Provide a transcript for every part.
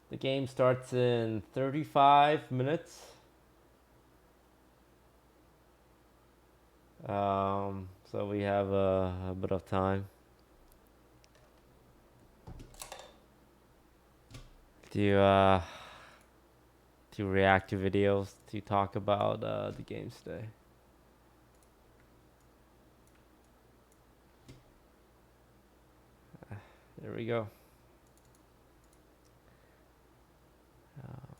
The game starts in 35 minutes. So we have a bit of time to react to videos to talk about the games today. There we go. Um,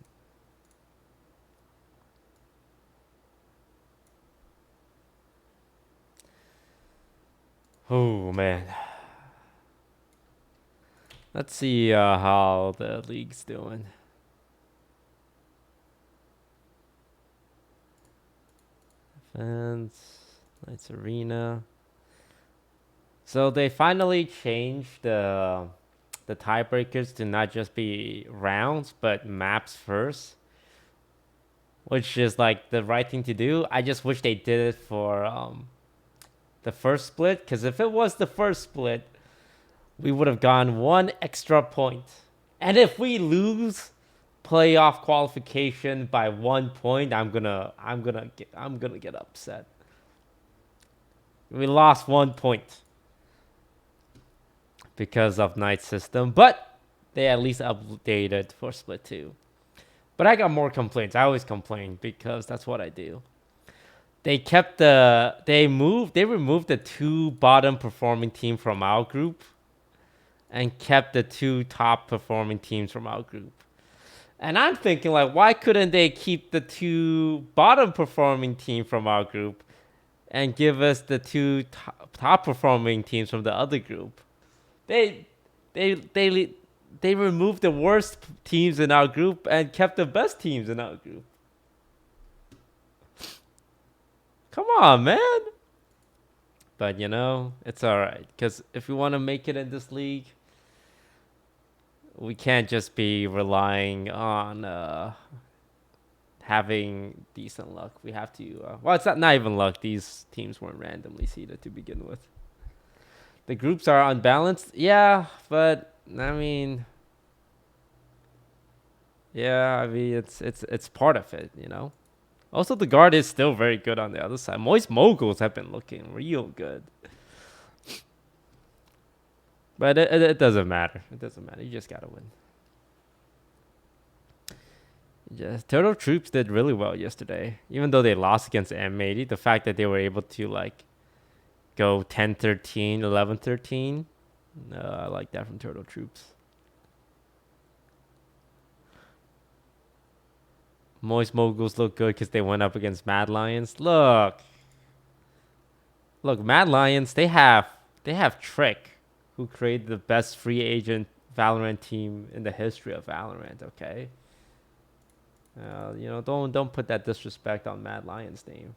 oh man, let's see how the league's doing. Fans, Knights Arena. So they finally changed the tiebreakers to not just be rounds but maps first, which is like the right thing to do. I just wish they did it for the first split, because if it was the first split, we would have gone one extra point. And if we lose playoff qualification by 1 point, I'm gonna get upset. We lost 1 point because of night system, but they at least updated for split 2. But I got more complaints. I always complain because that's what I do. They removed the 2 bottom performing team from our group and kept the 2 top performing teams from our group. And I'm thinking, like, why couldn't they keep the 2 bottom performing team from our group and give us the 2 top performing teams from the other group? They they they they removed the worst teams in our group and kept the best teams in our group. Come on, man. But it's all right, because if we want to make it in this league, we can't just be relying on having decent luck. We have to. Well, it's not even luck. These teams weren't randomly seeded to begin with. The groups are unbalanced, yeah, but I mean, yeah, I mean it's part of it. Also, the guard is still very good on the other side. Moist moguls have been looking real good, but it doesn't matter. It doesn't matter. You just gotta win. Yes, Turtle Troops did really well yesterday. Even though they lost against M80, the fact that they were able to like go 10-13, 11-13, I like that from Turtle Troops. Moist Moguls look good because they went up against Mad Lions. Look, Mad Lions. They have Trick, who created the best free agent Valorant team in the history of Valorant. Okay, don't put that disrespect on Mad Lions' name.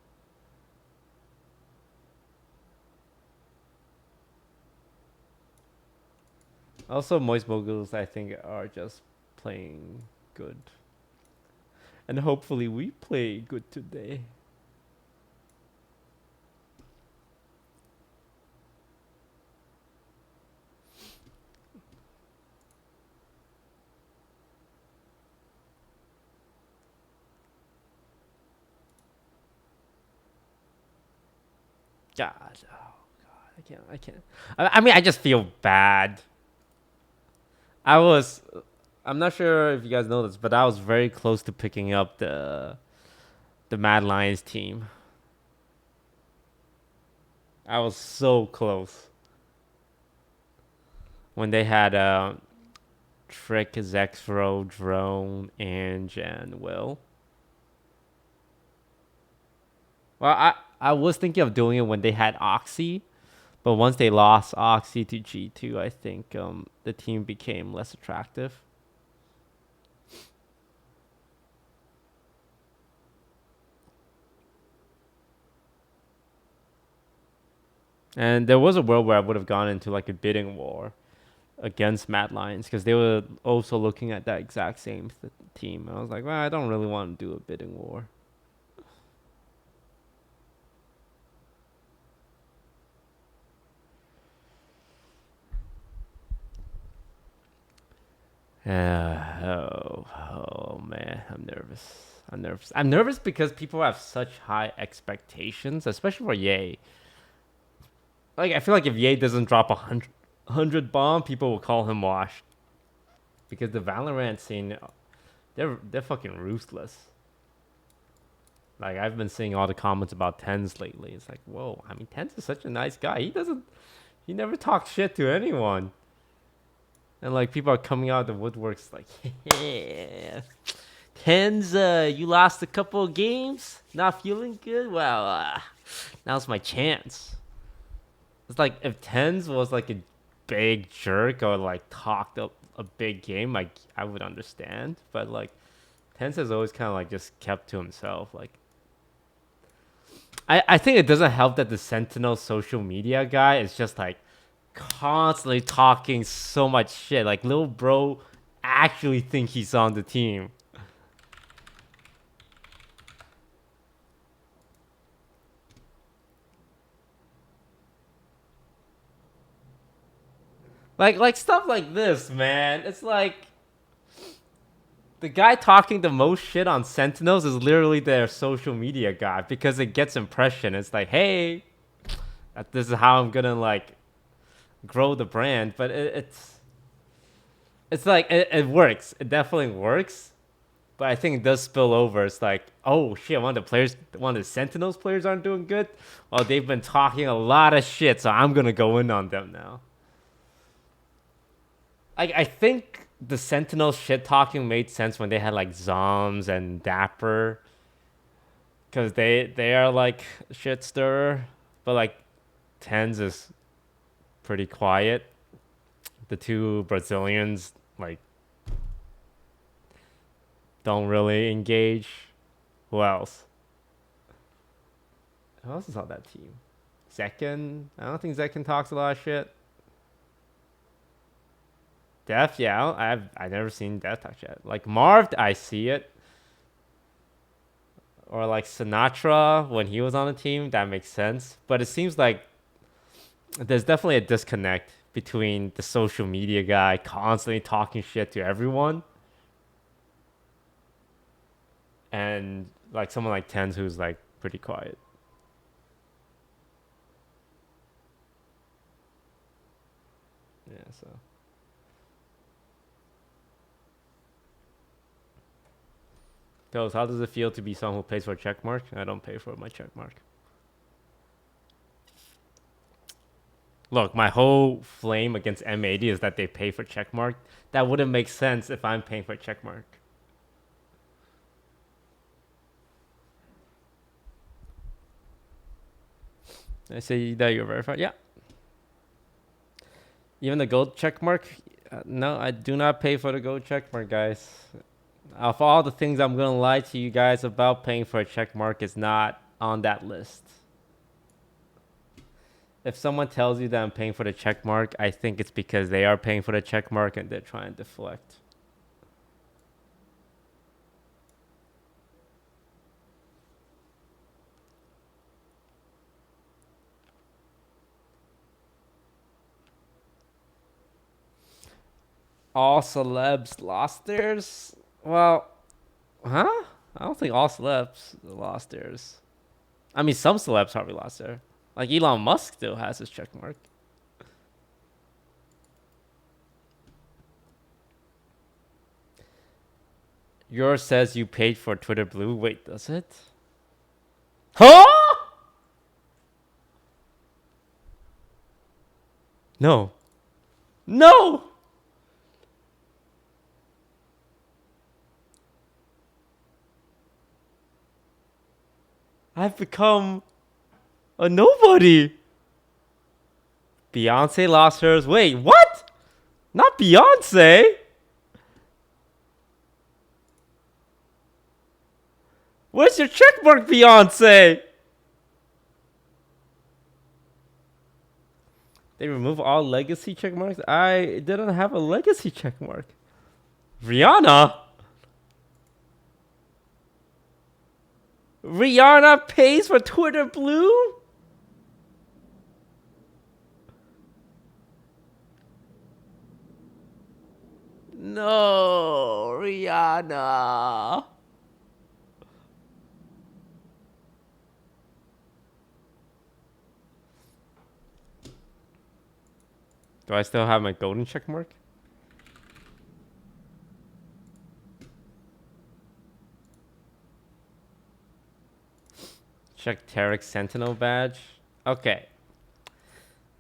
Also, Moist Moguls, I think, are just playing good, and hopefully we play good today. God, oh God, I can't. I mean, I just feel bad. I was, I'm not sure if you guys know this, but I was very close to picking up the Mad Lions team. I was so close when they had Trick, Zexro, Drone, Ange, and Will. Well, I was thinking of doing it when they had Oxy, but once they lost Oxy to G2, I think the team became less attractive. And there was a world where I would have gone into like a bidding war against Mad Lions, because they were also looking at that exact same team. And I was like, well, I don't really want to do a bidding war. Oh man, I'm nervous. I'm nervous. I'm nervous because people have such high expectations, especially for Ye. Like I feel like if Ye doesn't drop a hundred bomb, people will call him washed because the Valorant scene, they're fucking ruthless. Like I've been seeing all the comments about Tens lately. It's like, whoa. I mean, Tens is such a nice guy. He never talks shit to anyone. And like people are coming out of the woodworks like, yeah, Tens, you lost a couple of games, not feeling good. Well, now's my chance. It's like if Tens was like a big jerk or like talked up a big game, like I would understand. But like Tens has always kind of like just kept to himself. Like I think it doesn't help that the Sentinel social media guy is just like constantly talking so much shit. Like little bro actually think he's on the team. Like stuff like this, man. It's like the guy talking the most shit on Sentinels is literally their social media guy because it gets impression. It's like, hey, this is how I'm gonna like grow the brand, but it's like it works. It definitely works, but I think it does spill over. It's like, oh shit, one of the Sentinels players aren't doing good. Well, they've been talking a lot of shit, so I'm gonna go in on them now. I think the Sentinel shit talking made sense when they had like Zoms and Dapper, because they are like shit stirrer, but like Tens is pretty quiet. The two Brazilians like don't really engage. Who else? Who else is on that team? Zekken? I don't think Zekken talks a lot of shit. Def, yeah, I've never seen Def talk shit. Like Marv, I see it. Or like Sinatra when he was on the team, that makes sense. But it seems like there's definitely a disconnect between the social media guy constantly talking shit to everyone and like someone like Tens who's like pretty quiet. Yeah, so Toes, how does it feel to be someone who pays for a check mark? I don't pay for my check mark. Look, my whole flame against M80 is that they pay for check mark. That wouldn't make sense if I'm paying for check mark. I say that you're verified. Yeah. Even the gold check mark? No, I do not pay for the gold check mark, guys. Of all the things I'm gonna lie to you guys about, paying for a check mark is not on that list. If someone tells you that I'm paying for the check mark, I think it's because they are paying for the check mark and they're trying to deflect. All celebs lost theirs? Well, huh? I don't think all celebs lost theirs. I mean, some celebs probably lost theirs. Like Elon Musk still has his check mark. Yours says you paid for Twitter Blue. Wait, does it? Huh? No. No! I've become a nobody. Beyonce lost hers. Wait, what? Not Beyonce. Where's your checkmark, Beyonce? They remove all legacy checkmarks? I didn't have a legacy checkmark. Rihanna? Rihanna pays for Twitter Blue? No, Rihanna. Do I still have my golden check mark? Check Tarek's Sentinel badge. Okay.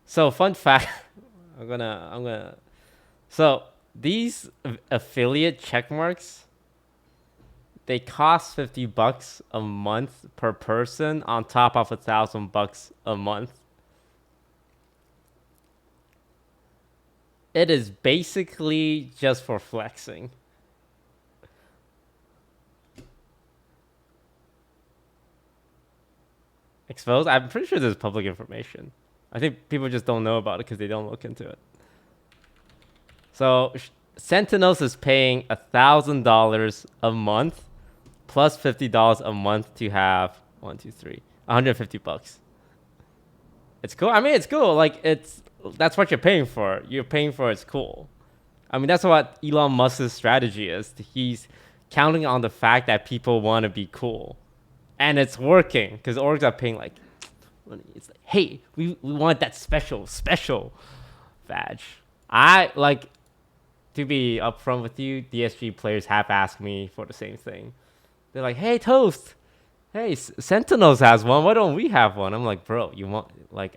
So fun fact. I'm gonna. So these affiliate check marks, they cost $50 a month per person on top of $1,000 a month. It is basically just for flexing. Exposed? I'm pretty sure this is public information. I think people just don't know about it because they don't look into it. So Sentinels is paying $1,000 a month plus $50 a month to have 150 bucks. It's cool. I mean, it's cool. Like that's what you're paying for. You're paying for it's cool. I mean, that's what Elon Musk's strategy is. He's counting on the fact that people want to be cool, and it's working because orgs are paying like, it's like, hey, we want that special badge. I like to be upfront with you. DSG players have asked me for the same thing. They're like, hey, Toast, hey, Sentinels has one. Why don't we have one? I'm like, bro, you want like,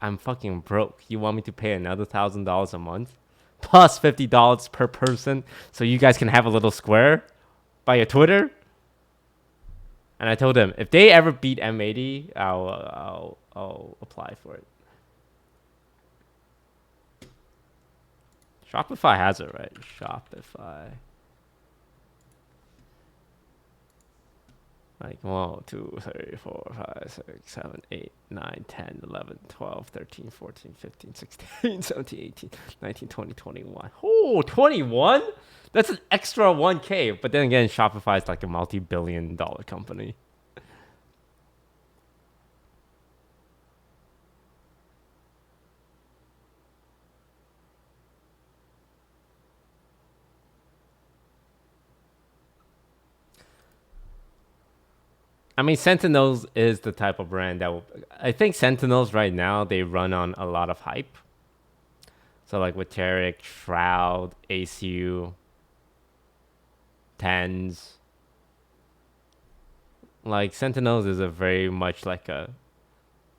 I'm fucking broke. You want me to pay another $1,000 a month, plus $50 per person, so you guys can have a little square by your Twitter? And I told them if they ever beat M80, I'll apply for it. Shopify has it, right? Shopify. Like 1, 2, 3, 4, 5, 6, 7, 8, 9, 10, 11, 12, 13, 14, 15, 16, 17, 18, 19, 20, 21. Oh, 21? That's an extra 1K. But then again, Shopify is like a multi-billion-dollar company. I mean, Sentinels is the type of brand that will. I think Sentinels right now, they run on a lot of hype. So, like with Tarek, Shroud, ACU, Tens. Like, Sentinels is a very much like a.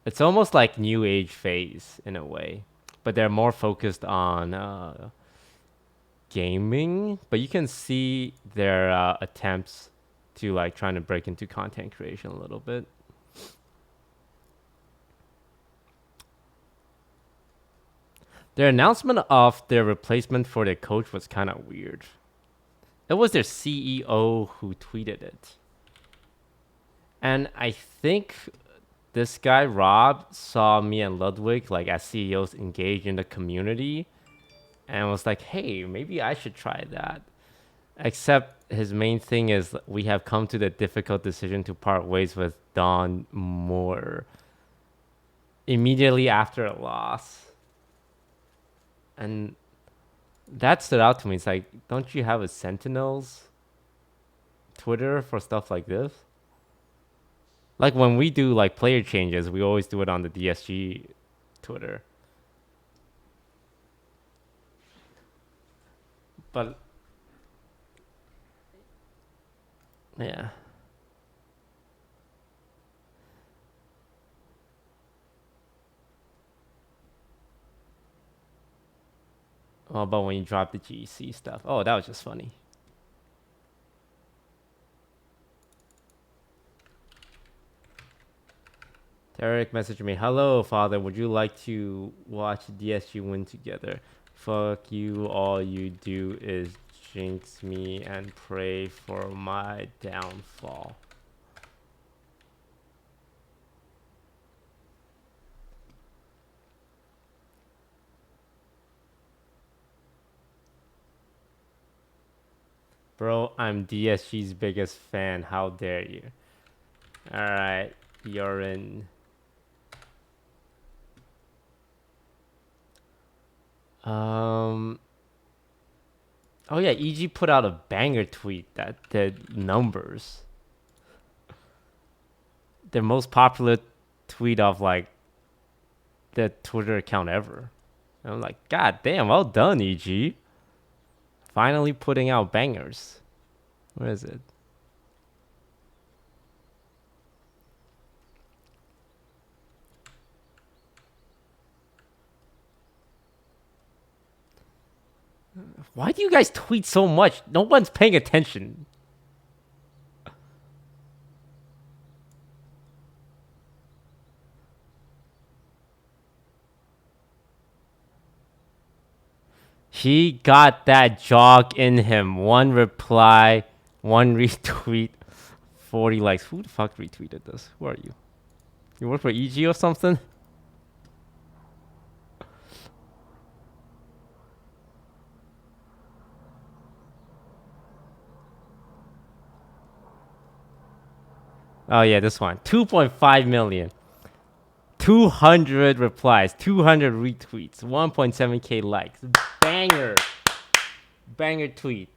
It's almost like New Age phase in a way. But they're more focused on gaming. But you can see their attempts to like trying to break into content creation a little bit. Their announcement of their replacement for their coach was kind of weird. It was their CEO who tweeted it. And I think this guy, Rob, saw me and Ludwig, like as CEOs, engage in the community and was like, hey, maybe I should try that. Except his main thing is we have come to the difficult decision to part ways with Don Moore immediately after a loss. And that stood out to me. It's like, don't you have a Sentinels Twitter for stuff like this? Like when we do like player changes, we always do it on the DSG Twitter. But yeah. What about when you drop the GC stuff? Oh, that was just funny. Derek messaged me, hello, father. Would you like to watch DSG win together? Fuck you. All you do is jinx me and pray for my downfall. Bro, I'm DSG's biggest fan. How dare you? Alright, you're in. Oh yeah, EG put out a banger tweet that did numbers. Their most popular tweet of like the Twitter account ever. And I'm like, God damn, well done, EG. Finally putting out bangers. Where is it? Why do you guys tweet so much? No one's paying attention. He got that jog in him. One reply, one retweet, 40 likes. Who the fuck retweeted this? Who are you? You work for EG or something? Oh yeah, this one. 2.5 million. 200 replies, 200 retweets, 1.7k likes. Banger. Banger tweet.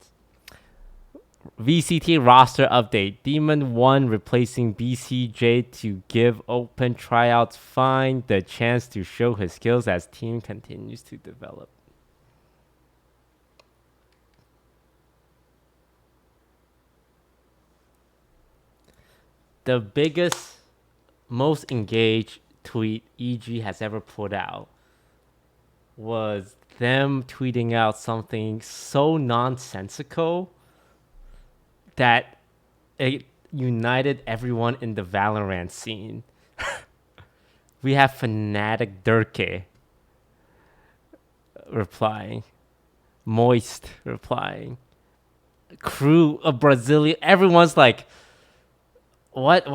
VCT roster update. Demon 1 replacing BCJ to give open tryouts Find the chance to show his skills as team continues to develop. The biggest, most engaged tweet EG has ever put out was them tweeting out something so nonsensical that it united everyone in the Valorant scene. We have Fnatic Durke replying, Moist replying, Crew of Brazilian. Everyone's like, what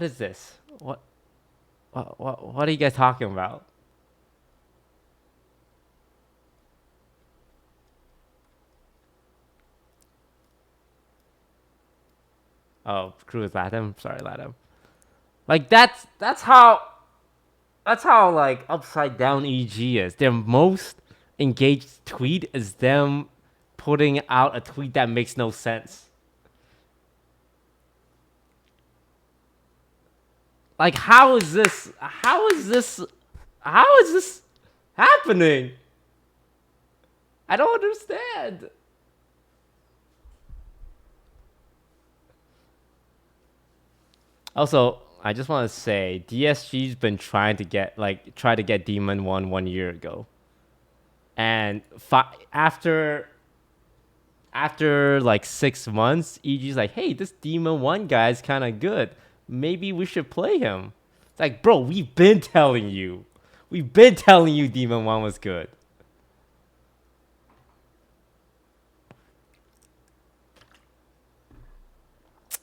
is this? What are you guys talking about? Oh, Crew is Latam. Sorry, Latam. Like that's how like upside down EG is. Their most engaged tweet is them putting out a tweet that makes no sense. Like how is this? How is this happening? I don't understand. Also, I just want to say DSG's been try to get Demon 1 year ago. And after like 6 months, EG's like, hey, this Demon 1 guy is kind of good. Maybe we should play him. It's like, bro, we've been telling you. We've been telling you Demon 1 was good.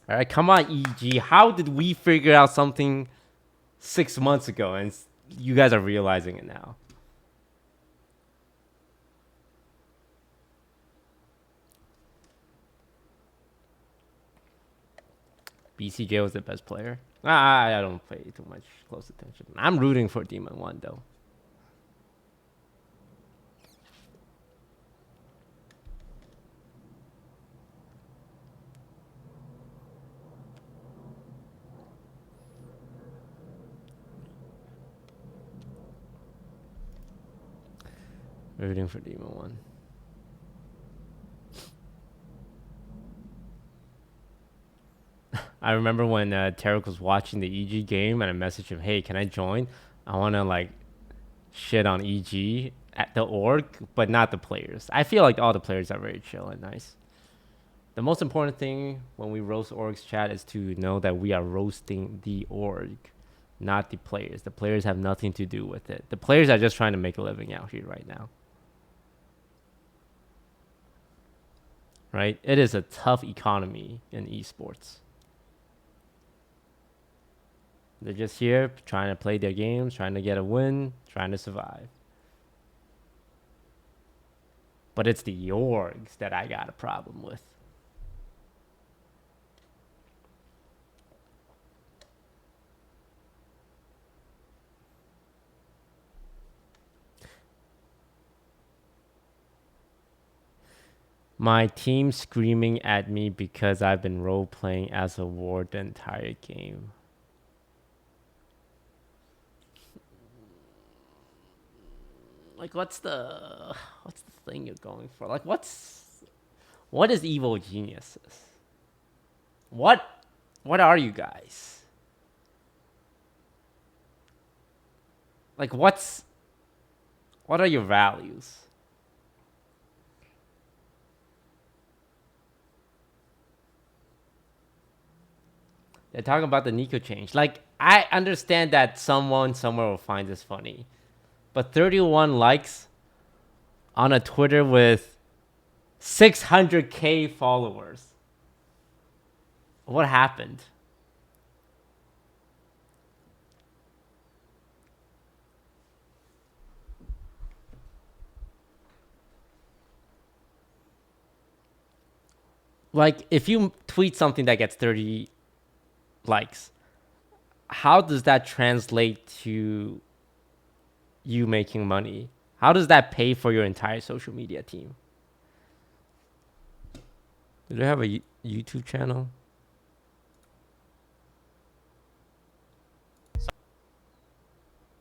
All right, come on, EG. How did we figure out something 6 months ago and you guys are realizing it now? BCJ was the best player. I don't pay too much close attention. I'm rooting for Demon 1, though. Rooting for Demon 1. I remember when Tarek was watching the EG game and I messaged him, hey, can I join? I want to, like, shit on EG at the org, but not the players. I feel like all the players are very chill and nice. The most important thing when we roast orgs chat is to know that we are roasting the org, not the players. The players have nothing to do with it. The players are just trying to make a living out here right now. Right? It is a tough economy in esports. They're just here trying to play their games, trying to get a win, trying to survive. But it's the orgs that I got a problem with. My team screaming at me because I've been role playing as a ward the entire game. Like, what's the thing you're going for? Like, what is evil geniuses? What are you guys? Like, what are your values? They're talking about the Nico change. Like, I understand that someone somewhere will find this funny, but 31 likes on a Twitter with 600K followers. What happened? Like, if you tweet something that gets 30 likes, how does that translate to you making money? How does that pay for your entire social media team? Do they have a YouTube channel?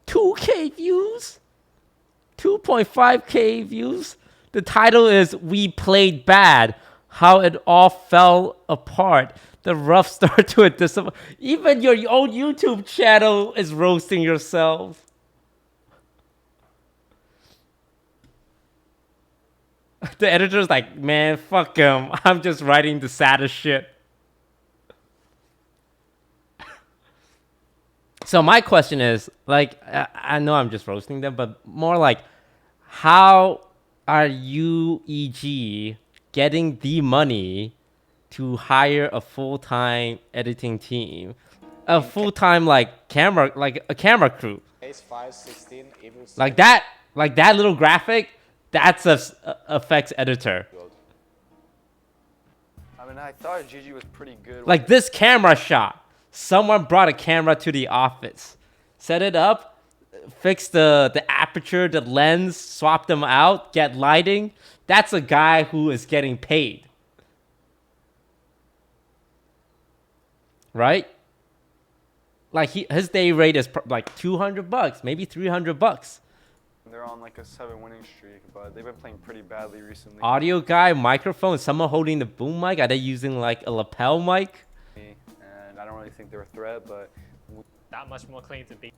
$2K views? 2.5K views? The title is We Played Bad, How It All Fell Apart. The rough start to a disappointment. Even your own YouTube channel is roasting yourself. The editor's like, man, fuck him. I'm just writing the saddest shit. So my question is, like, I know I'm just roasting them, but more like, how are you, EG, getting the money to hire a full-time editing team, a full-time like a camera crew, like that little graphic, that's a effects editor. I mean, I thought Gigi was pretty good. Like this camera shot, someone brought a camera to the office, set it up, fix the aperture, the lens, swap them out, get lighting. That's a guy who is getting paid. Right? Like his day rate is like $200, maybe $300. They're on like a 7 winning streak, but they've been playing pretty badly recently. Audio guy, microphone, someone holding the boom mic. Are they using like a lapel mic? And I don't really think they're a threat, but that much more clean to beat.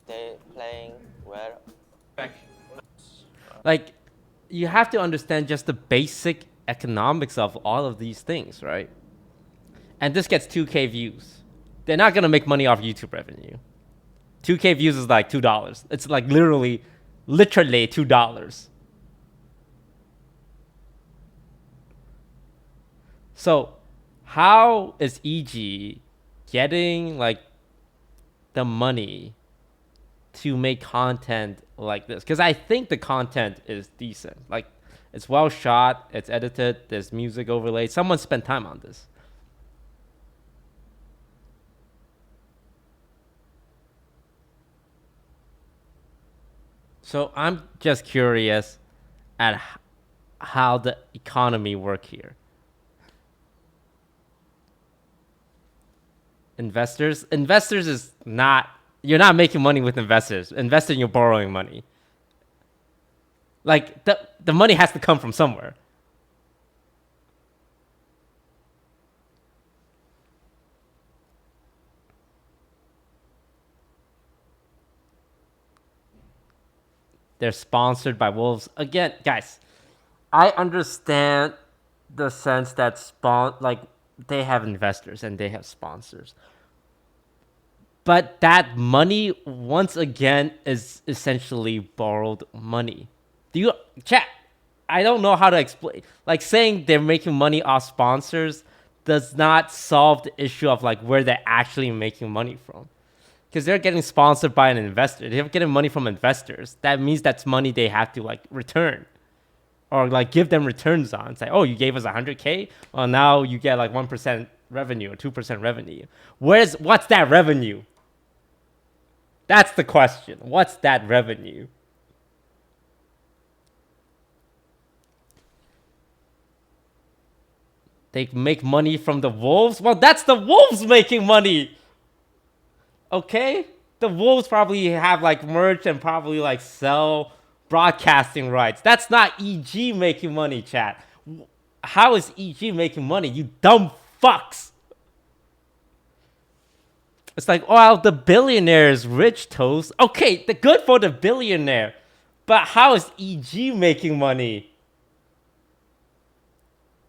They playing well. Like, you have to understand just the basic economics of all of these things, right? And this gets 2K views. They're not gonna make money off YouTube revenue. 2K views is like $2. It's like literally $2. So how is EG getting like the money to make content like this? Because I think the content is decent. Like, it's well shot, it's edited, there's music overlaid. Someone spent time on this. So I'm just curious at how the economy work here. Investors is not, you're not making money with investors. Investing, you're borrowing money. Like the money has to come from somewhere. They're sponsored by Wolves. Again, guys, I understand the sense that like they have investors and they have sponsors. But that money, once again, is essentially borrowed money. Do you, chat? I don't know how to explain. Like, saying they're making money off sponsors does not solve the issue of like where they're actually making money from. Because they're getting sponsored by an investor. They're getting money from investors. That means that's money they have to like return. Or like give them returns on. It's like, oh, you gave us 100K? Well, now you get like 1% revenue or 2% revenue. What's that revenue? That's the question. What's that revenue? They make money from the Wolves. Well, that's the Wolves making money. Okay, the Wolves probably have like merch and probably like sell broadcasting rights. That's not EG making money, chat. How is EG making money? You dumb fucks. It's like, oh, the billionaire is rich, Toast. Okay, the good for the billionaire. But how is EG making money?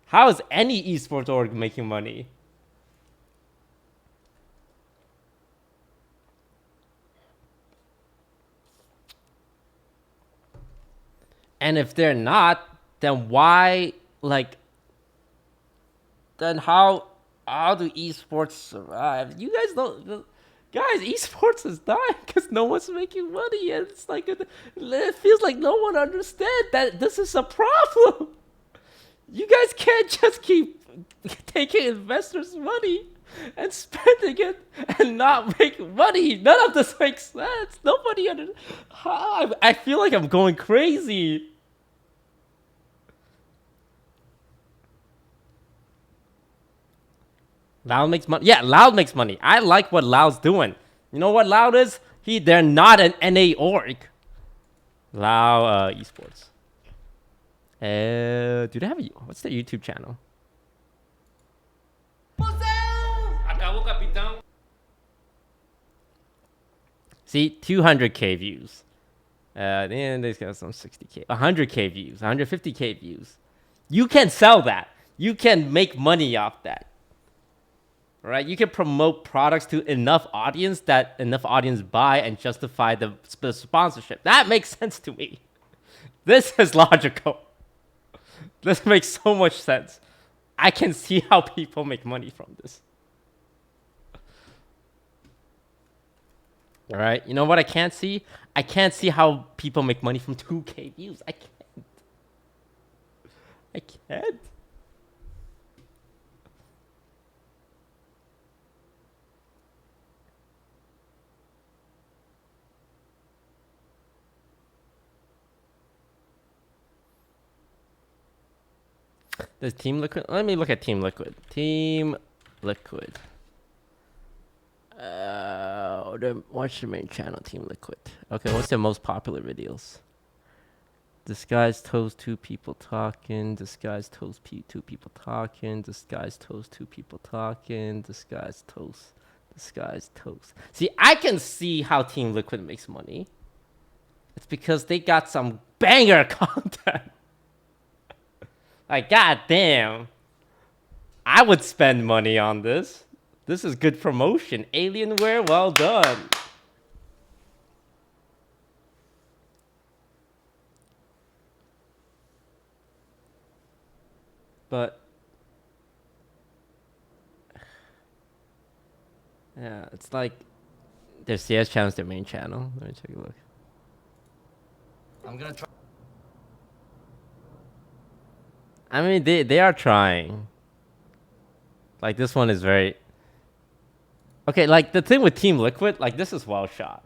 How is any esports org making money? And if they're not, then why, like, then how do esports survive? You guys don't, guys, esports is dying because no one's making money, and it's like, it feels like no one understands that this is a problem. You guys can't just keep taking investors' money and spending it and not making money. None of this makes sense. Nobody I feel like I'm going crazy. Loud makes money. Yeah, Loud makes money. I like what Loud's doing. You know what Loud is? They're not an NA org. Loud esports. Do they have what's their YouTube channel? See, 200k views. Then they got some 60k, 100k views, 150k views. You can sell that. You can make money off that. Right? You can promote products to enough audience that enough audience buy and justify the sponsorship. That makes sense to me. This is logical. This makes so much sense. I can see how people make money from this. All right. You know what I can't see? I can't see how people make money from 2k views. I can't. I can't. Does Team Liquid? Let me look at Team Liquid. Team Liquid. What's the main channel? Team Liquid. Okay, what's their most popular videos? Disguised toast, two people talking. Disguised toast, two people talking. Disguised toast, two people talking. Disguised toast. Disguised toast. See, I can see how Team Liquid makes money. It's because they got some banger content. Like, goddamn. I would spend money on this. This is good promotion. Alienware, well done. But yeah, it's like their CS channel is their main channel. Let me take a look. I'm gonna try. I mean, they are trying. Like, this one is very... Okay, like, the thing with Team Liquid, like, this is well shot.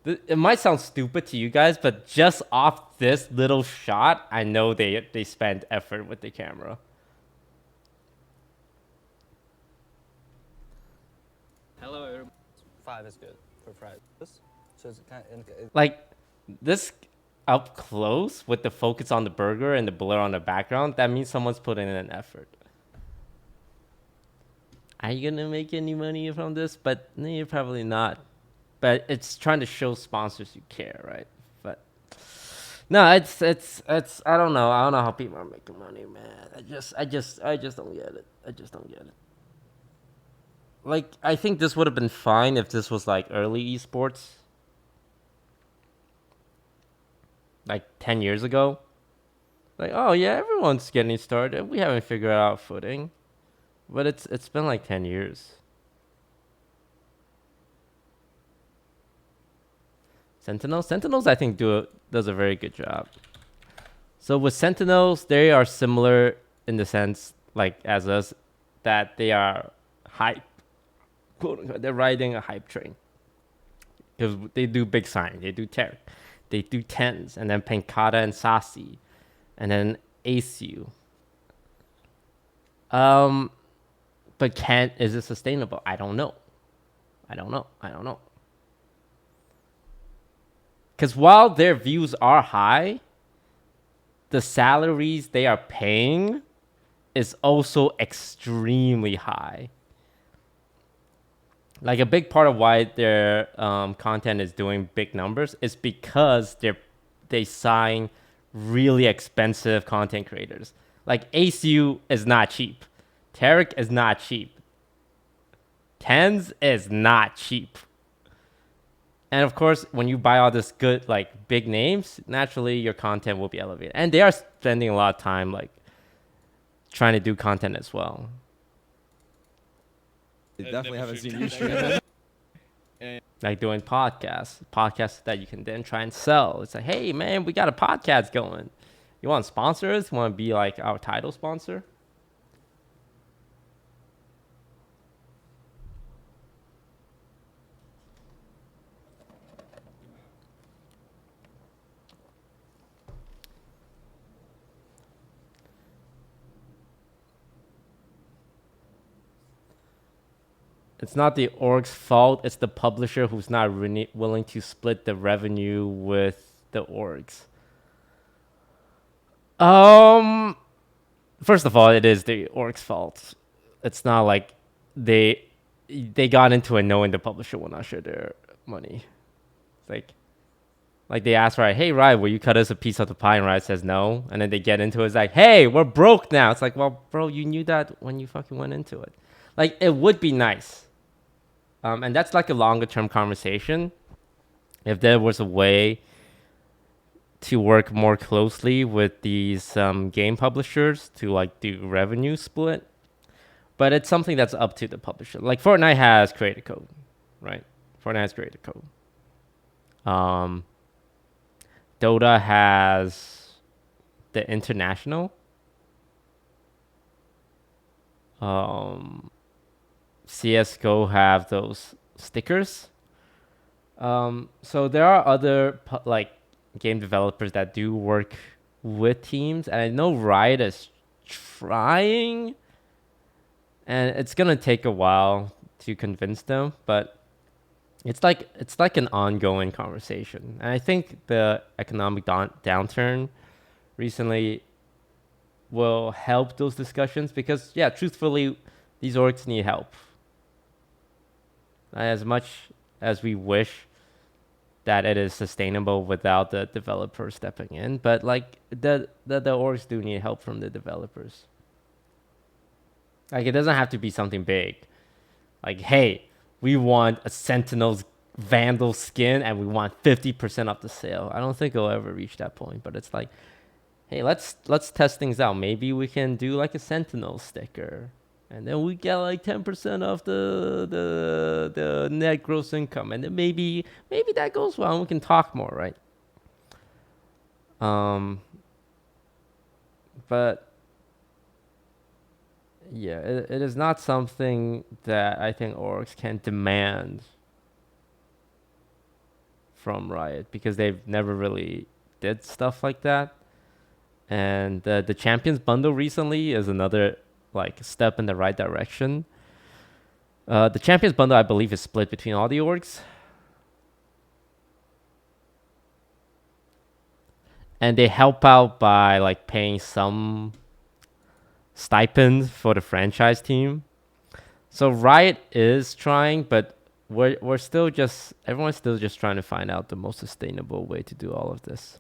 It might sound stupid to you guys, but just off this little shot, I know they spent effort with the camera. Hello, everyone. 5 is good for fries. So it's kind of, Like, this up close with the focus on the burger and the blur on the background, that means someone's putting in an effort. Are you gonna make any money from this? But no, you're probably not. But it's trying to show sponsors you care, right? But no, it's I don't know. I don't know how people are making money, man. I just don't get it. I just don't get it. Like, I think this would have been fine if this was like early esports. Like 10 years ago. Like, oh yeah, everyone's getting started. We haven't figured out footing. But it's been like 10 years. Sentinels I think does a very good job. So with Sentinels, they are similar in the sense, like as us, that they are hype. Quote unquote, they're riding a hype train. Because they do big sign, they do Terek, they do Tens, and then Penkata and Sasi, and then ACU. But is it sustainable? I don't know. Because while their views are high, the salaries they are paying is also extremely high. Like a big part of why their content is doing big numbers is because they sign really expensive content creators. Like ACU is not cheap. Tarek is not cheap. Tens is not cheap. And of course, when you buy all this good, like big names, naturally your content will be elevated. And they are spending a lot of time like trying to do content as well. I definitely haven't seen you stream. Like doing podcasts that you can then try and sell. It's like, hey man, we got a podcast going. You want sponsors? You want to be like our title sponsor? It's not the org's fault. It's the publisher who's not really willing to split the revenue with the orgs. First of all, it is the org's fault. It's not like they got into it knowing the publisher will not share their money. It's like they ask Riot, hey Riot, will you cut us a piece of the pie? And Riot says no. And then they get into it. It's like, hey, we're broke now. It's like, well, bro, you knew that when you fucking went into it. Like, it would be nice. And that's like a longer term conversation. If there was a way to work more closely with these game publishers to like do revenue split, but it's something that's up to the publisher. Like Fortnite has creator code, right? Fortnite has creator code. Dota has the international. CS:GO have those stickers. So there are other like game developers that do work with teams, and I know Riot is trying, and it's gonna take a while to convince them, but it's like an ongoing conversation. And I think the economic downturn recently will help those discussions because, yeah, truthfully, these orgs need help. As much as we wish that it is sustainable without the developers stepping in, but like the orgs do need help from the developers. Like it doesn't have to be something big. Like, hey, we want a Sentinel's Vandal skin and we want 50% off the sale. I don't think it'll ever reach that point, but it's like, hey, let's test things out. Maybe we can do like a Sentinel sticker. And then we get like 10% off the net gross income. And then maybe that goes well and we can talk more, right? But yeah, it is not something that I think orgs can demand from Riot because they've never really did stuff like that. And the Champions bundle recently is another like step in the right direction. The Champions bundle, I believe, is split between all the orgs. And they help out by like paying some stipend for the franchise team. So Riot is trying, but everyone's still just trying to find out the most sustainable way to do all of this.